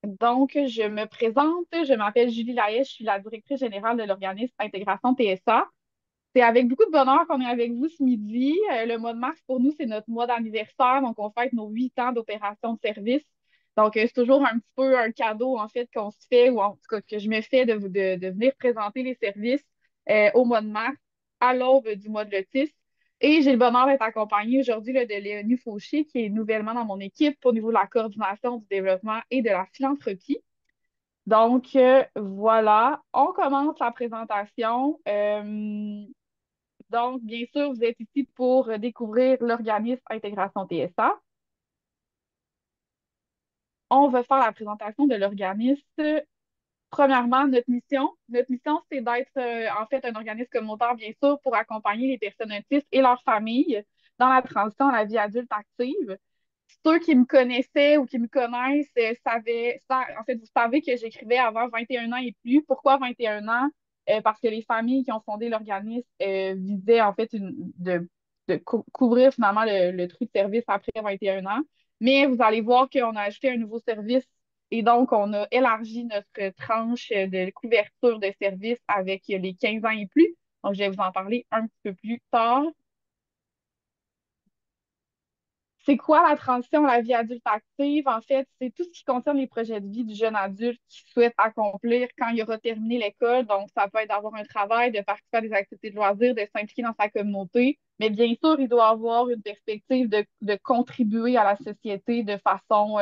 Donc, je me présente, je m'appelle Julie Lahaye, je suis la directrice générale de l'organisme Intégration TSA. C'est avec beaucoup de bonheur qu'on est avec vous ce midi. Le mois de mars, pour nous, c'est notre mois d'anniversaire, donc on fête nos 8 ans d'opération de service. Donc, c'est toujours un petit peu un cadeau, en fait, qu'on se fait, ou en tout cas que je me fais de venir présenter les services au mois de mars, à l'aube du mois de l'autisme. Et j'ai le bonheur d'être accompagnée aujourd'hui là, de Léonie Fauché, qui est nouvellement dans mon équipe au niveau de la coordination du développement et de la philanthropie. Donc, voilà, on commence la présentation. Donc, bien sûr, vous êtes ici pour découvrir l'organisme Intégration TSA. On va faire la présentation de l'organisme. Premièrement, notre mission. Notre mission, c'est d'être en fait un organisme communautaire, bien sûr, pour accompagner les personnes autistes et leurs familles dans la transition à la vie adulte active. Ceux qui me connaissaient ou qui me connaissent en fait, vous savez que j'écrivais avant 21 ans et plus. Pourquoi 21 ans? Parce que les familles qui ont fondé l'organisme visaient en fait de couvrir finalement le truc de service après 21 ans. Mais vous allez voir qu'on a ajouté un nouveau service et donc on a élargi notre tranche de couverture de services avec les 15 ans et plus. Donc, je vais vous en parler un petit peu plus tard. C'est quoi la transition à la vie adulte active? En fait, c'est tout ce qui concerne les projets de vie du jeune adulte qui souhaite accomplir quand il aura terminé l'école. Donc, ça peut être d'avoir un travail, de participer à des activités de loisirs, de s'impliquer dans sa communauté. Mais bien sûr, il doit avoir une perspective de contribuer à la société de façon,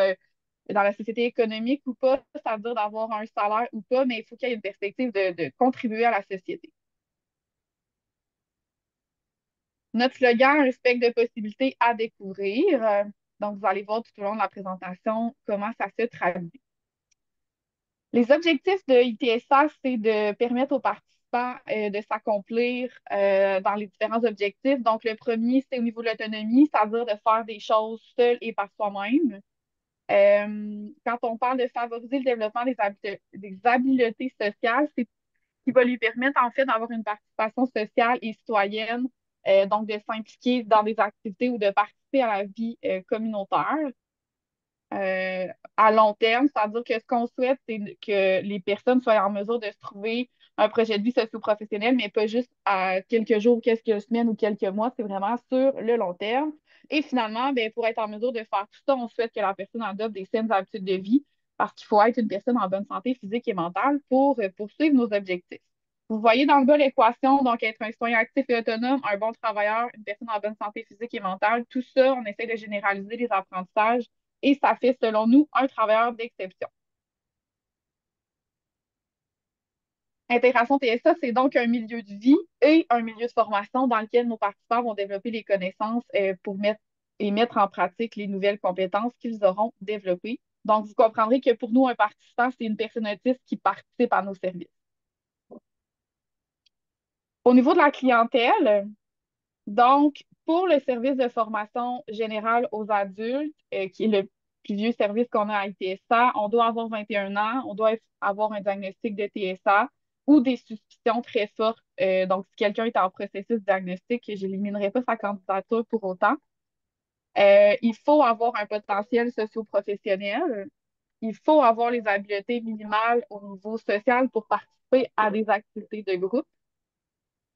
dans la société économique ou pas, c'est-à-dire d'avoir un salaire ou pas, mais il faut qu'il y ait une perspective de contribuer à la société. Notre slogan, un spectre de possibilités à découvrir. Donc, vous allez voir tout au long de la présentation comment ça se traduit. Les objectifs de ITSA, c'est de permettre aux participants de s'accomplir dans les différents objectifs. Donc, le premier, c'est au niveau de l'autonomie, c'est-à-dire de faire des choses seul et par soi-même. Quand on parle de favoriser le développement des habiletés sociales, c'est qui va lui permettre en fait d'avoir une participation sociale et citoyenne, donc de s'impliquer dans des activités ou de participer à la vie communautaire euh, à long terme. C'est-à-dire que ce qu'on souhaite, c'est que les personnes soient en mesure de se trouver un projet de vie socio-professionnel, mais pas juste à quelques jours, quelques semaines ou quelques mois, c'est vraiment sur le long terme. Et finalement, ben, pour être en mesure de faire tout ça, on souhaite que la personne adopte des saines habitudes de vie parce qu'il faut être une personne en bonne santé physique et mentale pour poursuivre nos objectifs. Vous voyez dans le bas l'équation, donc être un citoyen actif et autonome, un bon travailleur, une personne en bonne santé physique et mentale, tout ça, on essaie de généraliser les apprentissages et ça fait, selon nous, un travailleur d'exception. Intégration TSA, c'est donc un milieu de vie et un milieu de formation dans lequel nos participants vont développer les connaissances pour mettre en pratique les nouvelles compétences qu'ils auront développées. Donc, vous comprendrez que pour nous, un participant, c'est une personne autiste qui participe à nos services. Au niveau de la clientèle, donc, pour le service de formation générale aux adultes, qui est le plus vieux service qu'on a à ITSA, on doit avoir 21 ans, on doit avoir un diagnostic de TSA ou des suspicions très fortes. Donc, si quelqu'un est en processus diagnostic, je n'éliminerai pas sa candidature pour autant. Il faut avoir un potentiel socio-professionnel. Il faut avoir les habiletés minimales au niveau social pour participer à des activités de groupe.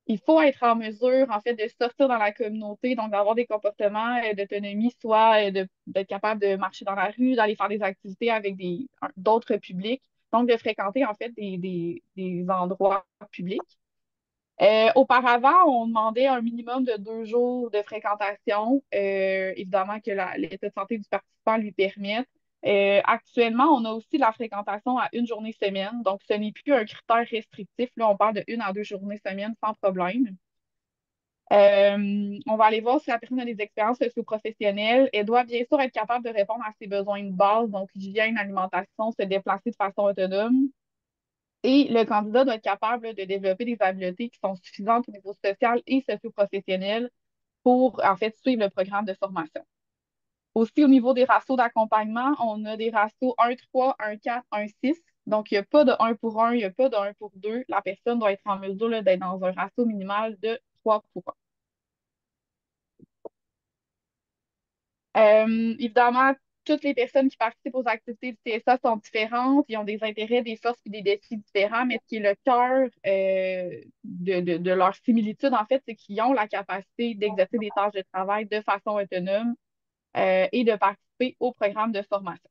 Il faut être en mesure, en fait, de sortir dans la communauté, donc d'avoir des comportements d'autonomie, soit d'être capable de marcher dans la rue, d'aller faire des activités avec d'autres publics, donc de fréquenter, en fait, des endroits publics. Auparavant, on demandait un minimum de 2 jours de fréquentation, évidemment que l'état de santé du participant lui permette. Actuellement, on a aussi la fréquentation à une journée semaine, donc ce n'est plus un critère restrictif. Là, on parle de 1 à 2 journées semaine sans problème. On va aller voir si la personne a des expériences socio-professionnelles. Elle doit bien sûr être capable de répondre à ses besoins de base, donc hygiène, alimentation, se déplacer de façon autonome. Et le candidat doit être capable de développer des habiletés qui sont suffisantes au niveau social et socio-professionnel pour, en fait, suivre le programme de formation. Aussi, au niveau des ratios d'accompagnement, on a des ratios 1-3, 1-4, 1-6. Donc, il n'y a pas de 1 pour 1, il n'y a pas de 1 pour 2. La personne doit être en mesure là, d'être dans un ratio minimal de 3 pour 1. Évidemment, toutes les personnes qui participent aux activités du TSA sont différentes, ils ont des intérêts, des forces et des défis différents, mais ce qui est le cœur de leur similitude, en fait, c'est qu'ils ont la capacité d'exercer des tâches de travail de façon autonome et de participer au programme de formation.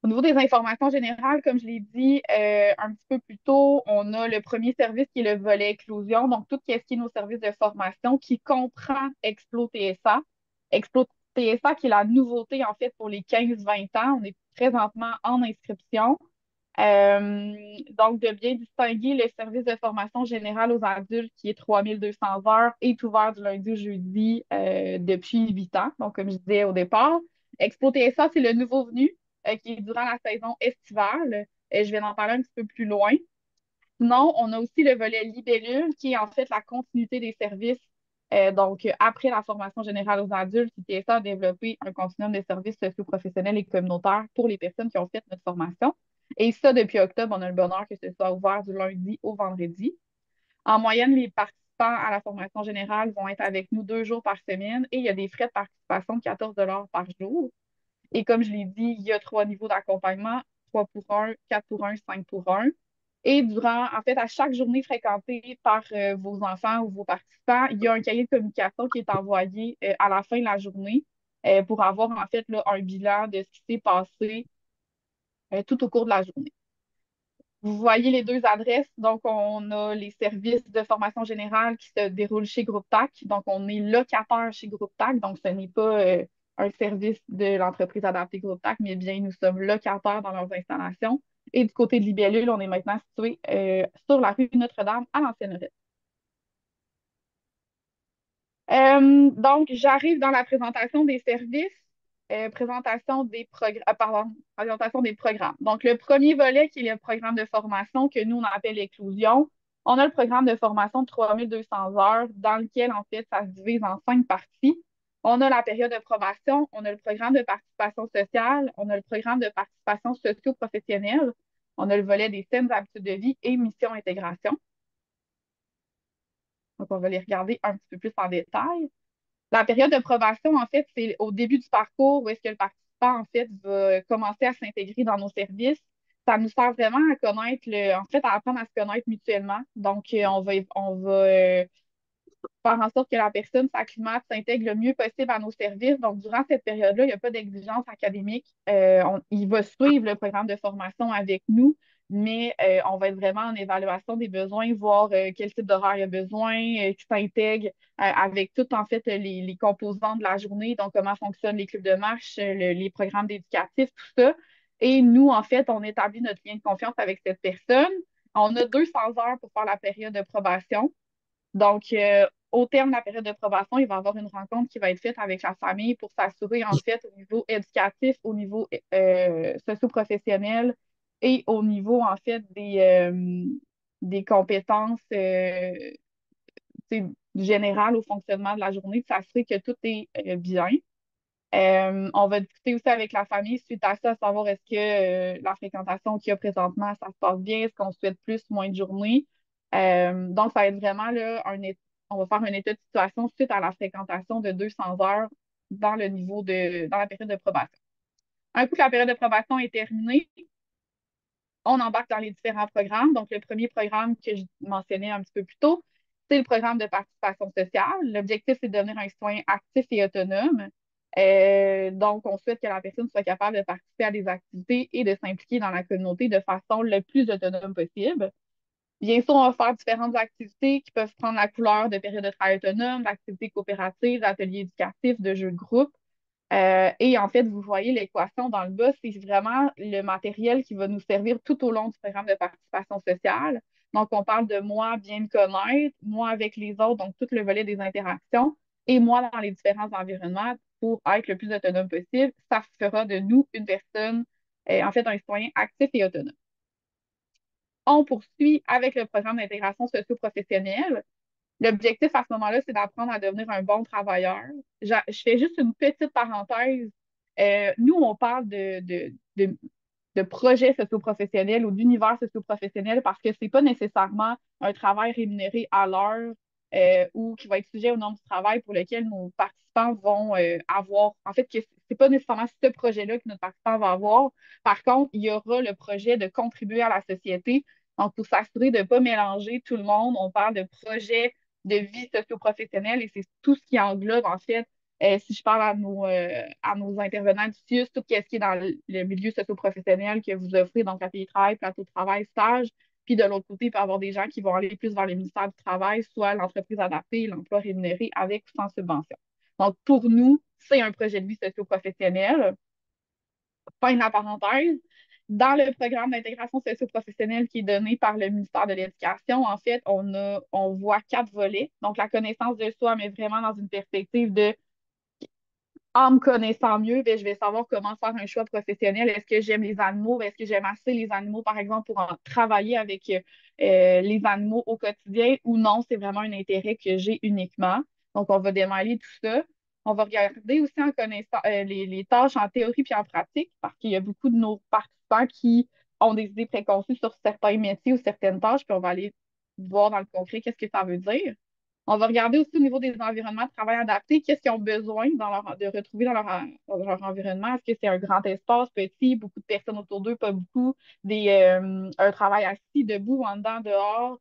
Au niveau des informations générales, comme je l'ai dit un petit peu plus tôt, on a le premier service qui est le volet éclosion, donc tout ce qui est nos services de formation qui comprend Explo TSA. Explo TSA qui est la nouveauté en fait pour les 15-20 ans. On est présentement en inscription. Donc, de bien distinguer le service de formation générale aux adultes qui est 3200 heures est ouvert du lundi au jeudi depuis 8 ans. Donc, comme je disais au départ, Expo TSA, c'est le nouveau venu qui est durant la saison estivale. Je vais en parler un petit peu plus loin. Sinon, on a aussi le volet libellule qui est en fait la continuité des services. Donc, après la formation générale aux adultes, ITSA a développé un continuum de services socio-professionnels et communautaires pour les personnes qui ont fait notre formation. Et ça, depuis octobre, on a le bonheur que ce soit ouvert du lundi au vendredi. En moyenne, les participants à la formation générale vont être avec nous 2 jours par semaine et il y a des frais de participation de 14 par jour. Et comme je l'ai dit, il y a 3 niveaux d'accompagnement, 3 pour 1, 4 pour 1, 5 pour 1. Et en fait, à chaque journée fréquentée par vos enfants ou vos participants, il y a un cahier de communication qui est envoyé à la fin de la journée pour avoir en fait là, un bilan de ce qui s'est passé tout au cours de la journée. Vous voyez les deux adresses. Donc, on a les services de formation générale qui se déroulent chez Groupe TAC. Donc, on est locataire chez Groupe TAC. Donc, ce n'est pas un service de l'entreprise adaptée Groupe TAC, mais bien, nous sommes locataires dans leurs installations. Et du côté de Libellule, on est maintenant situé sur la rue Notre-Dame à l'ancienne rue. Donc, j'arrive dans la présentation des services, présentation des programmes. Donc, le premier volet qui est le programme de formation que nous, on appelle l'éclosion. On a le programme de formation de 3200 heures dans lequel, en fait, ça se divise en 5 parties. On a la période de probation, on a le programme de participation sociale, on a le programme de participation socio-professionnelle, on a le volet des saines habitudes de vie et mission intégration. Donc, on va les regarder un petit peu plus en détail. La période de probation, en fait, c'est au début du parcours où est-ce que le participant, en fait, va commencer à s'intégrer dans nos services. Ça nous sert vraiment à connaître en fait, à apprendre à se connaître mutuellement. Donc, on va faire en sorte que la personne s'acclimate, s'intègre le mieux possible à nos services. Donc, durant cette période-là, il n'y a pas d'exigence académique. Il va suivre le programme de formation avec nous, mais on va être vraiment en évaluation des besoins, voir quel type d'horaire il y a besoin, qui s'intègre avec tout, en fait, les composants de la journée, donc comment fonctionnent les clubs de marche, les programmes éducatifs, tout ça. Et nous, en fait, on établit notre lien de confiance avec cette personne. On a 200 heures pour faire la période de probation. Donc, au terme de la période de probation, il va y avoir une rencontre qui va être faite avec la famille pour s'assurer, en fait, au niveau éducatif, au niveau socio-professionnel et au niveau, en fait, des compétences générales au fonctionnement de la journée, de s'assurer que tout est bien. On va discuter aussi avec la famille suite à ça, savoir est-ce que la fréquentation qu'il y a présentement, ça se passe bien, est-ce qu'on souhaite plus, moins de journées. Donc, ça va être vraiment là, on va faire un état de situation suite à la fréquentation de 200 heures dans la période de probation. Un coup que la période de probation est terminée, on embarque dans les différents programmes. Donc, le premier programme que je mentionnais un petit peu plus tôt, c'est le programme de participation sociale. L'objectif, c'est de devenir un citoyen actif et autonome. Donc, on souhaite que la personne soit capable de participer à des activités et de s'impliquer dans la communauté de façon le plus autonome possible. Bien sûr, on va faire différentes activités qui peuvent prendre la couleur de période de travail autonome, d'activités coopératives, d'ateliers éducatifs, de jeux de groupe. Et en fait, vous voyez l'équation dans le bas, c'est vraiment le matériel qui va nous servir tout au long du programme de participation sociale. Donc, on parle de moi bien me connaître, moi avec les autres, donc tout le volet des interactions, et moi dans les différents environnements pour être le plus autonome possible. Ça fera de nous une personne, en fait, un citoyen actif et autonome. On poursuit avec le programme d'intégration socio-professionnelle. L'objectif à ce moment-là, c'est d'apprendre à devenir un bon travailleur. Je fais juste une petite parenthèse. Nous, on parle de projets socio-professionnels ou d'univers socio-professionnel parce que ce n'est pas nécessairement un travail rémunéré à l'heure ou qui va être sujet au normes du travail pour lequel nos participants vont avoir. En fait, que c'est pas nécessairement ce projet-là que notre participant va avoir. Par contre, il y aura le projet de contribuer à la société. Donc, pour s'assurer de ne pas mélanger tout le monde, on parle de projet de vie socio-professionnelle et c'est tout ce qui englobe, en fait, si je parle à nos intervenants du CIUS, tout ce qui est dans le milieu socio-professionnel que vous offrez, donc atelier de travail, plateau de travail, stage. Puis de l'autre côté, il peut y avoir des gens qui vont aller plus vers le ministère du Travail, soit l'entreprise adaptée, l'emploi rémunéré avec ou sans subvention. Donc, pour nous, c'est un projet de vie socio-professionnelle. Fin de la parenthèse. Dans le programme d'intégration socio-professionnelle qui est donné par le ministère de l'Éducation, en fait, on voit 4 volets. Donc, la connaissance de soi, mais vraiment dans une perspective de en me connaissant mieux, ben, je vais savoir comment faire un choix professionnel. Est-ce que j'aime les animaux? Est-ce que j'aime assez les animaux, par exemple, pour travailler avec les animaux au quotidien ou non? C'est vraiment un intérêt que j'ai uniquement. Donc, on va démêler tout ça. On va regarder aussi en connaissant les tâches en théorie puis en pratique, parce qu'il y a beaucoup de nos participants qui ont des idées préconçues sur certains métiers ou certaines tâches, puis on va aller voir dans le concret qu'est-ce que ça veut dire. On va regarder aussi au niveau des environnements de travail adaptés, qu'est-ce qu'ils ont besoin de retrouver dans leur environnement. Est-ce que c'est un grand espace, petit, beaucoup de personnes autour d'eux, pas beaucoup, un travail assis, debout, en dedans, dehors.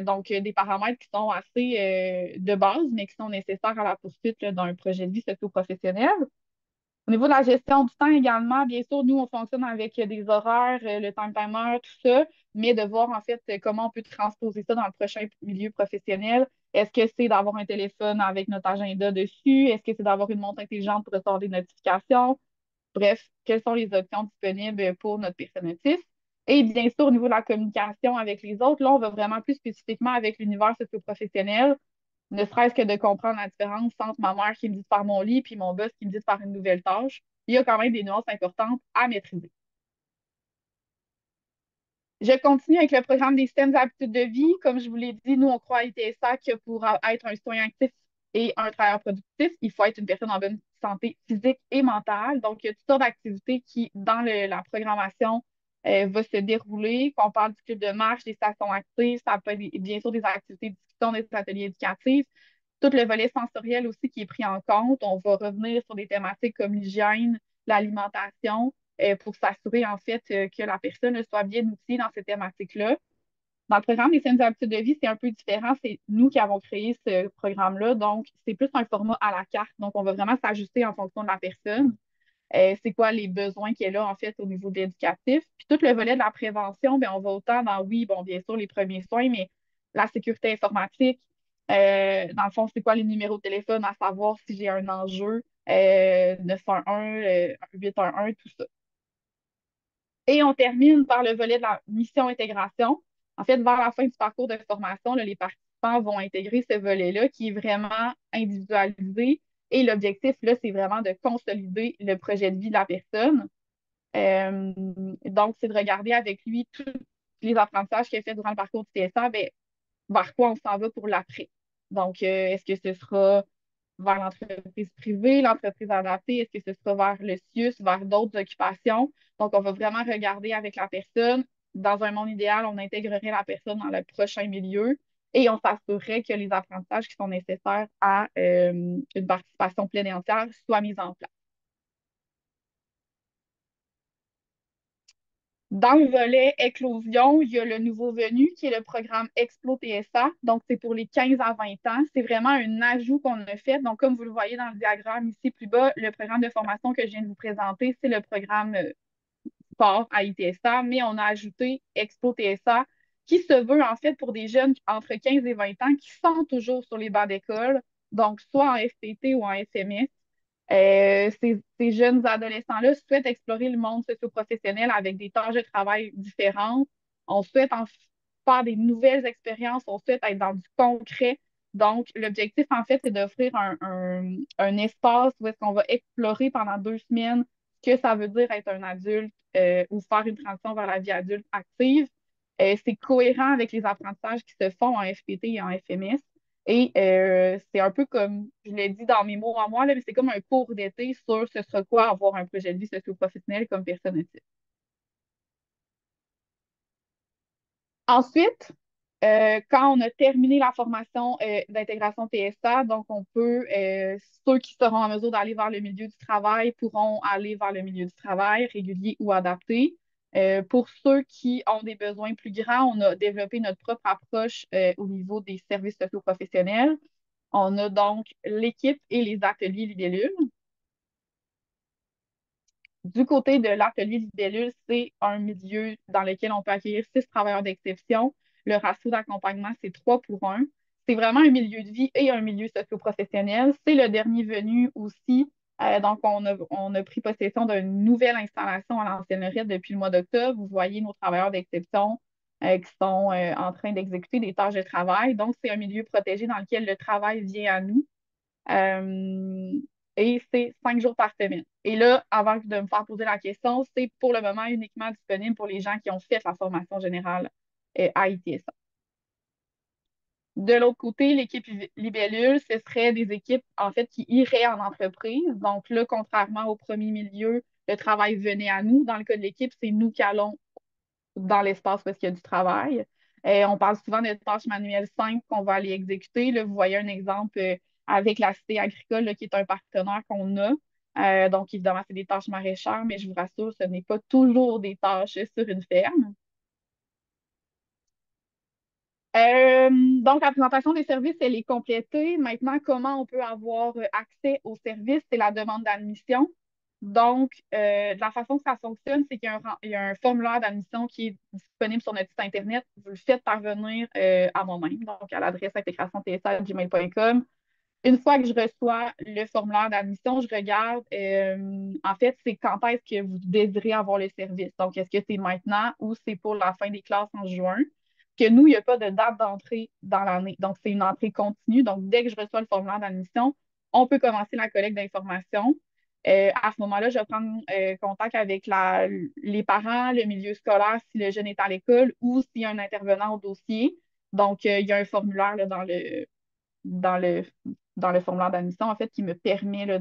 Donc, des paramètres qui sont assez de base, mais qui sont nécessaires à la poursuite là, d'un projet de vie socio-professionnel. Au niveau de la gestion du temps également, bien sûr, nous, on fonctionne avec des horaires, le time timer, tout ça, mais de voir en fait comment on peut transposer ça dans le prochain milieu professionnel. Est-ce que c'est d'avoir un téléphone avec notre agenda dessus? Est-ce que c'est d'avoir une montre intelligente pour recevoir des notifications? Bref, quelles sont les options disponibles pour notre personne autiste? Et bien sûr, au niveau de la communication avec les autres, là, on va vraiment plus spécifiquement avec l'univers socio-professionnel, ne serait-ce que de comprendre la différence entre ma mère qui me dit de faire mon lit puis mon boss qui me dit de faire une nouvelle tâche. Il y a quand même des nuances importantes à maîtriser. Je continue avec le programme des systèmes d'habitudes de vie. Comme je vous l'ai dit, nous, on croit à ITSA que pour être un citoyen actif et un travailleur productif, il faut être une personne en bonne santé physique et mentale. Donc, il y a toutes sortes d'activités qui, dans la programmation, va se dérouler. Qu'on parle du club de marche, des stations actives, ça peut être bien sûr des activités de discussion, des ateliers éducatifs. Tout le volet sensoriel aussi qui est pris en compte. On va revenir sur des thématiques comme l'hygiène, l'alimentation, pour s'assurer en fait que la personne soit bien outillée dans ces thématiques-là. Dans le programme des scènes habitudes de vie, c'est un peu différent. C'est nous qui avons créé ce programme-là. Donc, c'est plus un format à la carte. Donc, on va vraiment s'ajuster en fonction de la personne. C'est quoi les besoins qu'elle a en fait au niveau de l'éducatif. Puis tout le volet de la prévention, bien, on va autant dans, oui, bon, bien sûr, les premiers soins, mais la sécurité informatique. Dans le fond, c'est quoi les numéros de téléphone à savoir si j'ai un enjeu, 911, 811, tout ça. Et on termine par le volet de la mission intégration. En fait, vers la fin du parcours de formation, là, les participants vont intégrer ce volet-là qui est vraiment individualisé. Et l'objectif, là, c'est vraiment de consolider le projet de vie de la personne. Euh, donc, c'est de regarder avec lui tous les apprentissages qu'il a fait durant le parcours du TSA, ben, vers quoi on s'en va pour l'après. Donc, est-ce que ce sera vers l'entreprise privée, l'entreprise adaptée, est-ce que ce sera vers le CIUS, vers d'autres occupations? Donc, on va vraiment regarder avec la personne. Dans un monde idéal, on intégrerait la personne dans le prochain milieu et on s'assurerait que les apprentissages qui sont nécessaires à une participation pleine et entière soient mis en place. Dans le volet éclosion, il y a le nouveau venu qui est le programme Explo TSA. Donc, c'est pour les 15 à 20 ans. C'est vraiment un ajout qu'on a fait. Donc, comme vous le voyez dans le diagramme ici plus bas, le programme de formation que je viens de vous présenter, c'est le programme sport à ITSA, mais on a ajouté Expo TSA qui se veut en fait pour des jeunes entre 15 et 20 ans qui sont toujours sur les bancs d'école, donc soit en FPT ou en SMS. Ces jeunes adolescents-là souhaitent explorer le monde socio-professionnel avec des tâches de travail différentes. On souhaite faire des nouvelles expériences, on souhaite être dans du concret. Donc, l'objectif, en fait, c'est d'offrir un espace où est-ce qu'on va explorer pendant 2 semaines ce que ça veut dire être un adulte ou faire une transition vers la vie adulte active. C'est cohérent avec les apprentissages qui se font en FPT et en FMS. Et c'est un peu comme, je l'ai dit dans mes mots à moi, là, mais c'est comme un cours d'été sur ce sera quoi avoir un projet de vie socio-professionnel comme personne autiste. Ensuite, Quand on a terminé la formation d'intégration TSA, donc on peut, ceux qui seront en mesure d'aller vers le milieu du travail pourront aller vers le milieu du travail, régulier ou adapté. Pour ceux qui ont des besoins plus grands, on a développé notre propre approche au niveau des services socio-professionnels. On a donc l'équipe et les ateliers libellules. Du côté de l'atelier libellule, c'est un milieu dans lequel on peut accueillir 6 travailleurs d'exception. Le ratio d'accompagnement, c'est 3 pour 1. C'est vraiment un milieu de vie et un milieu socio-professionnel. C'est le dernier venu aussi. Donc, on a pris possession d'une nouvelle installation à l'ancienne Lorette depuis le mois d'octobre. Vous voyez nos travailleurs d'exception qui sont en train d'exécuter des tâches de travail. Donc, c'est un milieu protégé dans lequel le travail vient à nous. Euh, et c'est 5 jours par semaine. Et là, avant de me faire poser la question, c'est pour le moment uniquement disponible pour les gens qui ont fait la formation générale à ITSA. De l'autre côté, l'équipe Libellule, ce serait des équipes en fait qui iraient en entreprise. Donc là, contrairement au premier milieu, le travail venait à nous. Dans le cas de l'équipe, c'est nous qui allons dans l'espace parce qu'il y a du travail. On parle souvent de tâches manuelles simples qu'on va aller exécuter. Là, vous voyez un exemple avec la Cité agricole, là, qui est un partenaire qu'on a. Donc, évidemment, c'est des tâches maraîchères, mais je vous rassure, ce n'est pas toujours des tâches sur une ferme. Euh, donc, la présentation des services, elle est complétée. Maintenant, comment on peut avoir accès aux services? C'est la demande d'admission. Donc, de la façon que ça fonctionne, c'est qu'il y a un formulaire d'admission qui est disponible sur notre site Internet. Vous le faites parvenir à moi-même, donc à l'adresse intégration.tsa@gmail.com. Une fois que je reçois le formulaire d'admission, je regarde, en fait, c'est quand est-ce que vous désirez avoir le service. Donc, est-ce que c'est maintenant ou c'est pour la fin des classes en juin? Que nous, il n'y a pas de date d'entrée dans l'année. Donc, c'est une entrée continue. Donc, dès que je reçois le formulaire d'admission, on peut commencer la collecte d'informations. À ce moment-là, je vais prendre contact avec les parents, le milieu scolaire, si le jeune est à l'école ou s'il y a un intervenant au dossier. Donc, il y a un formulaire là, dans le, dans le formulaire d'admission, en fait, qui me permet là,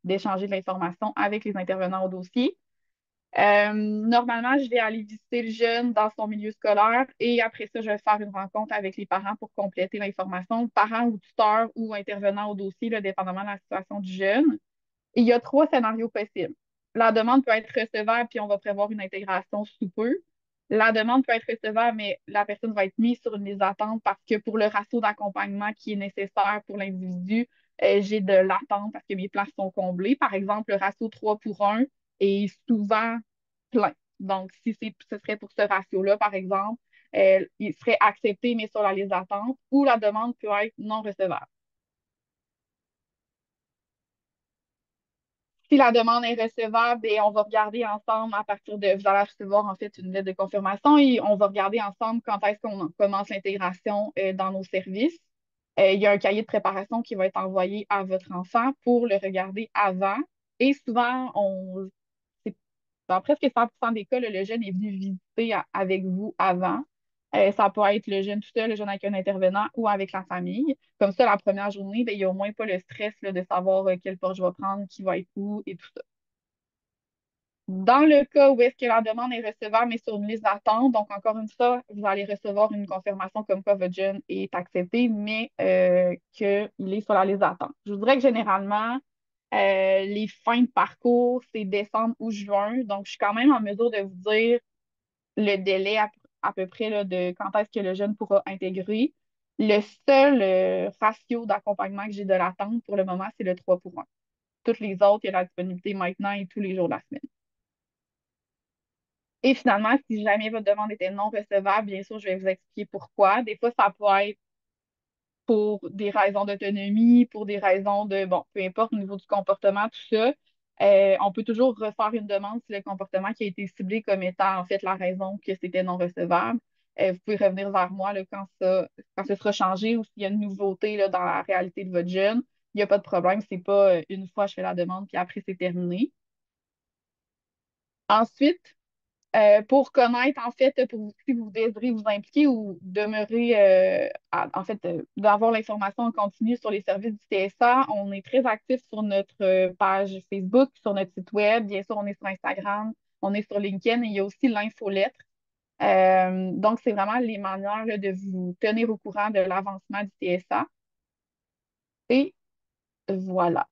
d'échanger de l'information avec les intervenants au dossier. Normalement, je vais aller visiter le jeune dans son milieu scolaire et après ça, je vais faire une rencontre avec les parents pour compléter l'information, parents ou tuteurs ou intervenants au dossier, là, dépendamment de la situation du jeune. Et il y a 3 scénarios possibles. La demande peut être recevable, puis on va prévoir une intégration sous peu. La demande peut être recevable, mais la personne va être mise sur une liste d'attente parce que pour le ratio d'accompagnement qui est nécessaire pour l'individu, j'ai de l'attente parce que mes places sont comblées. Par exemple, le ratio 3 pour 1 est souvent plein. Donc, si ce serait pour ce ratio-là, par exemple, il serait accepté, mais sur la liste d'attente, ou la demande peut être non recevable. Si la demande est recevable, et on va regarder ensemble à partir de, vous allez recevoir en fait une lettre de confirmation et on va regarder ensemble quand est-ce qu'on commence l'intégration dans nos services. Il y a un cahier de préparation qui va être envoyé à votre enfant pour le regarder avant. Et souvent, dans presque 100% des cas, là, le jeune est venu visiter avec vous avant. Ça peut être le jeune tout seul, le jeune avec un intervenant ou avec la famille. Comme ça, la première journée, ben, il n'y a au moins pas le stress là, de savoir quelle porte je vais prendre, qui va être où et tout ça. Dans le cas où est-ce que la demande est recevable, mais sur une liste d'attente, donc encore une fois, vous allez recevoir une confirmation comme quoi votre jeune est accepté, mais qu'il est sur la liste d'attente. Je vous dirais que généralement, les fins de parcours, c'est décembre ou juin. Donc, je suis quand même en mesure de vous dire le délai à peu près là, de quand est-ce que le jeune pourra intégrer. Le seul ratio d'accompagnement que j'ai de l'attente pour le moment, c'est le 3 pour 1. Toutes les autres, il y a la disponibilité maintenant et tous les jours de la semaine. Et finalement, si jamais votre demande était non recevable, bien sûr, je vais vous expliquer pourquoi. Des fois, ça peut être pour des raisons d'autonomie, pour des raisons de, bon, peu importe au niveau du comportement, tout ça. On peut toujours refaire une demande si le comportement qui a été ciblé comme étant en fait la raison que c'était non recevable. Vous pouvez revenir vers moi là, quand ce sera changé ou s'il y a une nouveauté là, dans la réalité de votre jeune. Il n'y a pas de problème. C'est pas une fois je fais la demande puis après c'est terminé. Ensuite, pour connaître, en fait, si vous désirez vous impliquer ou demeurer, en fait, d'avoir l'information en continu sur les services du TSA, on est très actif sur notre page Facebook, sur notre site web. Bien sûr, on est sur Instagram, on est sur LinkedIn et il y a aussi l'infolettre. Donc, c'est vraiment les manières là, de vous tenir au courant de l'avancement du TSA. Et voilà.